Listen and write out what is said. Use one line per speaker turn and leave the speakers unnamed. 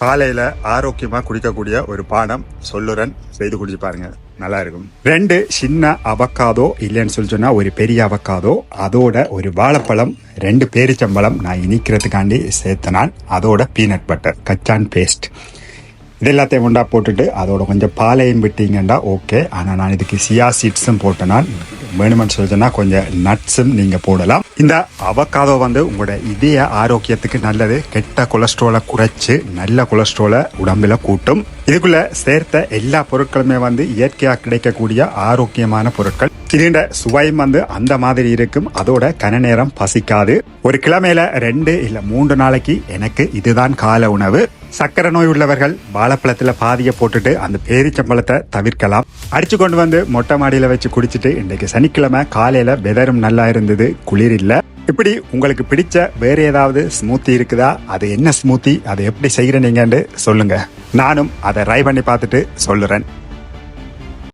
காலையில ஆரோக்கியமா குடிக்கக்கூடிய ஒரு பானம் சொல்லுறேன், செய்து குடிச்சு பாருங்க, நல்லா இருக்கும். 2 சின்ன அவக்காதோ, இல்லைன்னு சொல்லி சொன்னா ஒரு பெரிய அவக்காதோ, அதோட ஒரு வாழைப்பழம், 2 பேரிச்சம்பழம் நான் இனிக்கிறதுக்காண்டி சேர்த்தனான், அதோட பீனட் பட்டர் கச்சான் பேஸ்ட், இது எல்லாத்தையும் உண்டா போட்டுட்டு அதோட கொஞ்சம் பாலையும் விட்டீங்கன்னா ஓகே. ஆனால் நான் இதுக்கு சியா சீட்ஸும் போட்டேன்னா, வேணுமென்னு சொல்லிச்சுன்னா கொஞ்சம் நட்ஸும் நீங்கள் போடலாம். இந்த அவக்காதோ உங்களோட இதய ஆரோக்கியத்துக்கு நல்லது. கெட்ட கொலஸ்ட்ரோலை குறைச்சி நல்ல கொலஸ்ட்ரோலை உடம்புல கூட்டும். இதுக்குள்ள சேர்த்த எல்லா பொருட்களுமே இயற்கையாக கிடைக்கக்கூடிய ஆரோக்கியமான பொருட்கள். இதுண்ட சுவையும் அந்த மாதிரி இருக்கும். அதோட கன நேரம் பசிக்காது. ஒரு கிழமையில 2 இல்ல 3 நாளைக்கு எனக்கு இதுதான் கால உணவு. சக்கரை நோய் உள்ளவர்கள் வாழைப்பழத்துல பாதியை போட்டுட்டு அந்த பேரிச்சம்பழத்தை தவிர்க்கலாம். அடிச்சு கொண்டு மொட்டை மாடியில வச்சு குடிச்சிட்டு, இன்றைக்கு சனிக்கிழமை காலையில வெதரும் நல்லா இருந்தது, குளிர் இல்ல. இப்படி உங்களுக்கு பிடிச்ச வேற ஏதாவது ஸ்மூத்தி இருக்குதா? அது என்ன ஸ்மூத்தி, அதை எப்படி செய்யறீங்கன்னு சொல்லுங்க. நானும் அதை ட்ரை பண்ணி பார்த்துட்டு சொல்லுறேன்.